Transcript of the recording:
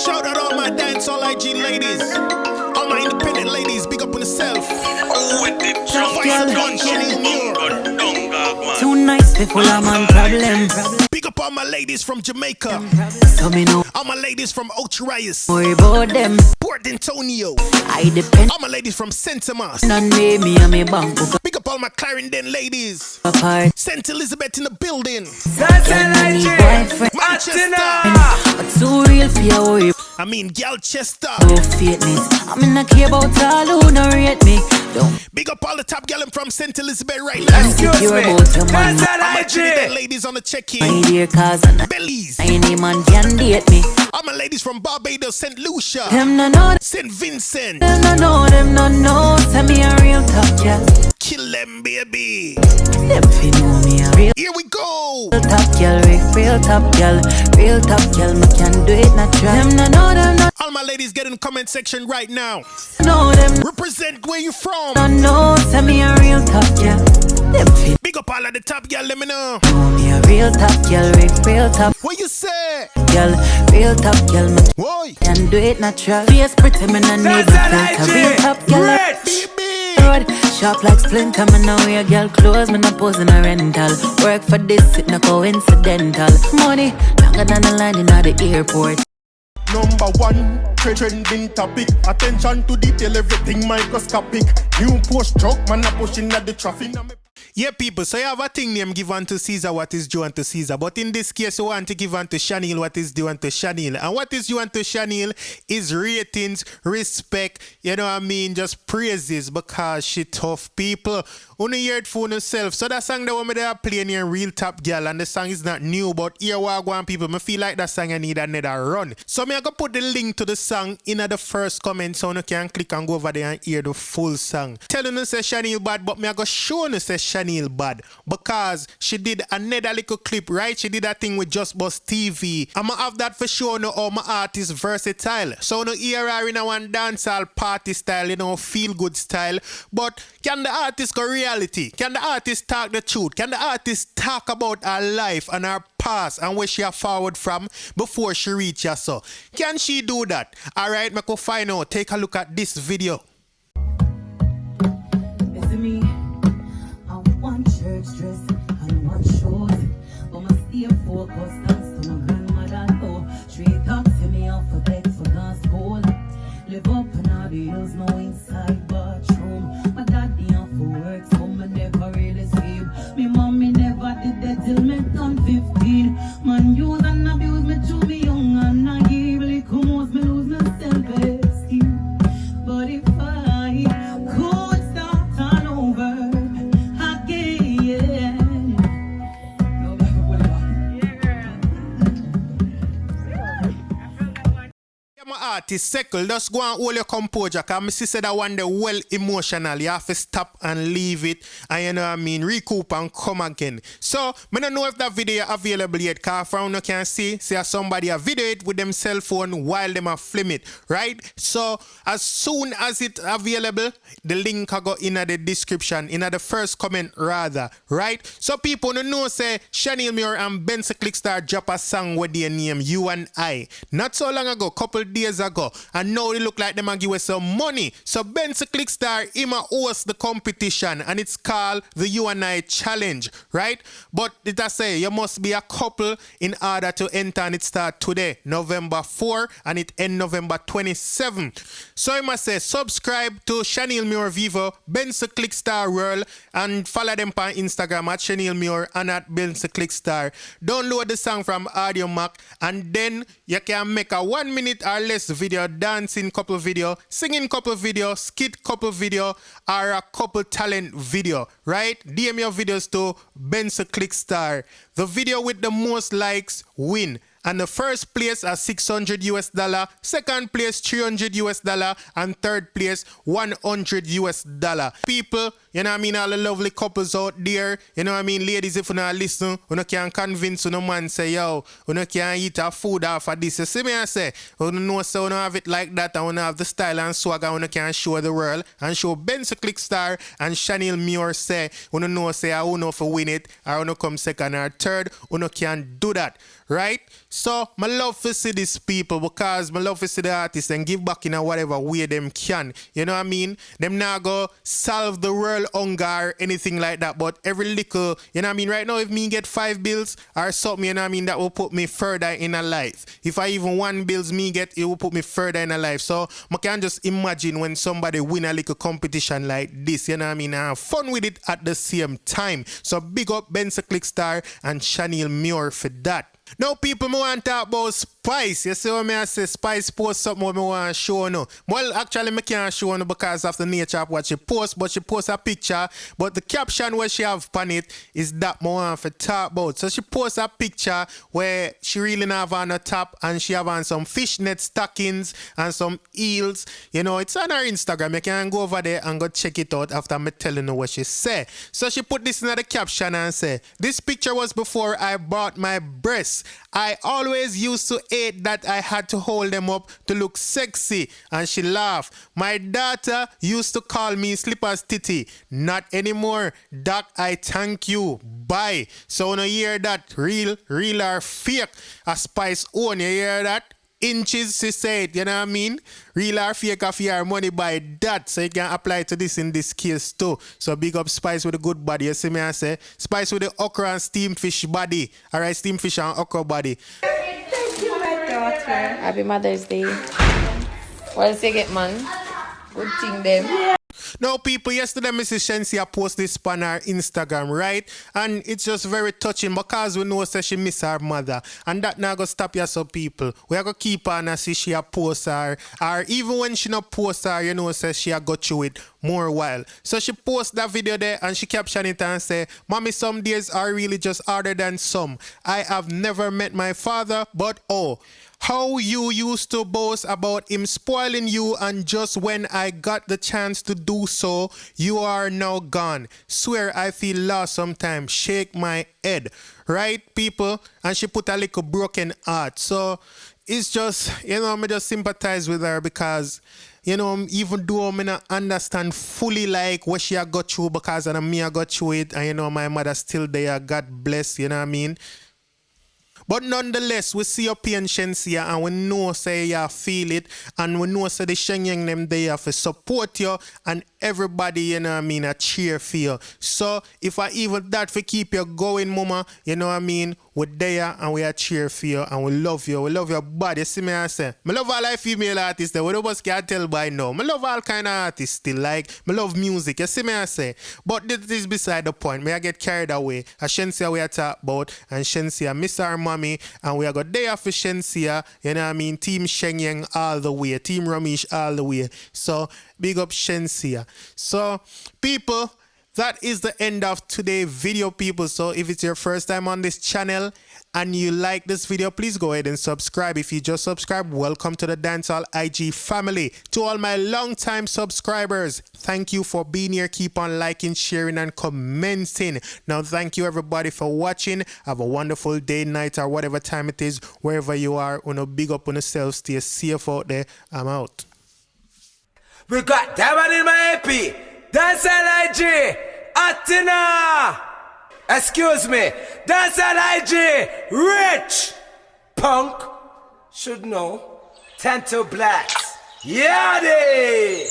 Shout out all my dancehall IG ladies, all my independent ladies, big up on yourself. Shaneil Muir. Too nice, people, I'm on problem. Big up all my ladies from Jamaica. So me know All my ladies from Ultrarias, worry about them. Port Antonio. I depend All my ladies from Sentiment. on me and me bank book Big up all my Clarendon ladies. apart. St. Elizabeth in the building. Can me boyfriend, Manchester. but too real for your worry I mean Galchester. about fakeness. I'm in a care about all who don't rate me. Don't Big up all the top gal from St. Elizabeth right ask now. if you're about your man. All my Trinidad ladies on the check-in. My dear cousin, Bellies. any man can date me. All my ladies from Barbados, St. Lucia, Them no know, St. Vincent. them no know, them no know. Tell me a real top girl. Kill them, baby. Them fi know me a real Here we go. top girl, real top girl, real top girl. Me can do it natural. Them no know, them no All my ladies get in the comment section right now. know, them Represent where you from. no know. Tell me a real top girl. Them fi Big up all of the top gal, let me know. know me a real top girl, real top What you say? girl, real top girl. Me Boy, can do it natural. Face pretty, me no need it filter. Real top girl. baby. Road shop like Splinter, me know wear girl clothes, me no pose in a rental. Work for this, it no coincidental. Money longer than the line in the airport. Number one, trending topic. Attention to detail, everything microscopic. New post truck, man a pushing at the traffic. Yeah, people, so you have a thing name give unto Caesar what is due unto Caesar. But in this case, you want to give unto Shaneil what is due unto Shaneil. And what is due unto Shaneil is ratings, respect, you know what I mean, just praises because she tough people. Only hear it for yourself. So that song that one they are playing here, Real Top Girl, and the song is not new, but here we are going, people. I feel like that song I need another run. So me I go put the link to the song in the first comment so you can click and go over there and hear the full song. Telling you say Shaneil bad, but me I go show you say Shaneil bad because she did another little clip, right? She did that thing with Just Bust TV. I'ma have that for sure now how my artist versatile. So no hear her in a one dancehall party style, you know, feel good style. But can the artist go reality? Can the artist talk the truth? Can the artist talk about her life and her past and where she are forward from before she reach us? So can she do that? Alright, me go find out. Take a look at this video. It's me. I want church dress and want shoes, but my stay focused thanks to my grandmother. Oh, she talk to me off a bed for gospel. Live up in all the hills, no inside bathroom. My daddy off for work, so me never really sleep. Me mommy never did that till me done 15. Man use and abuse me to me young and naive. Like almost me lose my self-esteem. But if I could start all over again. No, My artist Seckle, just go and hold your composure because my sister that one day well emotional. You have to stop and leave it and you know what I mean, recoup and come again. So, I don't know if that video available yet because from you can see somebody a video it with them cell phone while them a film it, right? So, as soon as it available, the link I go in the description, in the first comment rather, right? So people don't know say Shaneil Muir and Benson Clickstar drop a song with their name You and I. Not so long ago, couple days ago, and now they look like them and give us some money. So Benson Clickstar him a host the competition and it's called the You and I Challenge, right? But it I say you must be a couple in order to enter, and it start today, November 4, and it end November 27. So I must say subscribe to Shaneil Muir Vivo, Benson Clickstar World, and follow them on Instagram at Shaneil Muir and at Benson Clickstar. Download the song from Audio Mac and then you can make a 1 minute or less video, dancing couple video, singing couple video, skit couple video, or a couple talent video, right? DM your videos to Benson Clickstar. The video with the most likes win. And the first place are $600, second place $300, and third place $100. People, you know what I mean, all the lovely couples out there, you know what I mean, ladies, if you not listen, you can convince no man say, yo, you can eat a food off of this. You see me I say, you know so you don't have it like that, and you have the style and swag, and you can show the world, and show Benson Clickstar and Shaneil Muir say, you know say, I don't know if you win it, or you come second or third, you can do that, right? So, I love to see these people because I love to see the artists and give back in a whatever way them can. You know what I mean? Them now go solve the world hunger or anything like that, but every little, you know what I mean? Right now, if me get 5 bills or something, you know what I mean, that will put me further in a life. If I even 1 bills me get, it will put me further in a life. So, I can just imagine when somebody win a little competition like this, you know what I mean? And have fun with it at the same time. So, big up Benson Clickstar and Shaneil Muir for that. Now, people, I want to talk about Spice. You see what I say? Spice post something what I want to show you. Well, actually, I can't show you because of the nature of what she posts, but she posts a picture, but the caption where she have on it is that I want to talk about. So she posts a picture where she really have on the top and she have on some fishnet stockings and some heels. You know, it's on her Instagram. You can go over there and go check it out after me telling you what she say. So she put this in the caption and say, "This picture was before I bought my breasts. I always used to hate that I had to hold them up to look sexy." And she laughed. "My daughter used to call me Slippers Titty. Not anymore. Doc, I thank you. Bye." So when you hear that, real or fake, a Spice own, you hear that? Inches, she said, you know what I mean? Real or fake of your money by that. So you can apply to this in this case too. So big up Spice with a good body. You see me I say? Spice with the okra and steamed fish body. Alright, steamed fish and okra body. Thank you, my daughter. Happy Mother's Day. What else you get, man? Good thing them. Now, people, yesterday Mrs. Shenseea posted this on her Instagram, right? And it's just very touching because we know that she miss her mother. And that now go stop you, so people. We are going to keep her and see she a post her. Or even when she not post her, you know, says she a got through it more while. So she post that video there and she caption it and say, "Mommy, some days are really just harder than some. I have never met my father, but oh, how you used to boast about him spoiling you, and just when I got the chance to do so, you are now gone. Swear I feel lost sometimes. Shake my head." Right, people? And she put a little broken heart. So it's just, you know, I just sympathize with her because, you know, even though I not understand fully like what she had got through because of me I got through it, and you know, my mother still there, God bless, you know what I mean? But nonetheless, we see up here in Shenseea and we know say you feel it, and we know say the Shenyang them there for support you, and everybody, you know what I mean, a cheer for you. So if I even that for keep you going, mama, you know what I mean, we're there and we are cheer for you and we love you. We love your body. You see me I say? I love all our female artists that we don't can tell by now. I love all kind of artists still. Like, I love music. You see me I say? But this is beside the point. May I get carried away. As Shenseea we are talking about, and Shenseea miss our mommy, and we are go there for Shenseea, you know what I mean? Team Shenyang all the way. Team Ramesh all the way. So, big up Shenseea. So, people, that is the end of today's video, people. So if it's your first time on this channel and you like this video, please go ahead and subscribe. If you just subscribe, welcome to the Dancehall IG family. To all my long-time subscribers, thank you for being here. Keep on liking, sharing, and commenting. Now, thank you everybody for watching. Have a wonderful day, night, or whatever time it is, wherever you are. Big up on yourself. Stay safe out there. I'm out. We got Diamond in my AP. Dancehall IG. Atina. Excuse me. Dancehall IG. Rich. Punk. Should know. 10 to blacks. Yeah, they.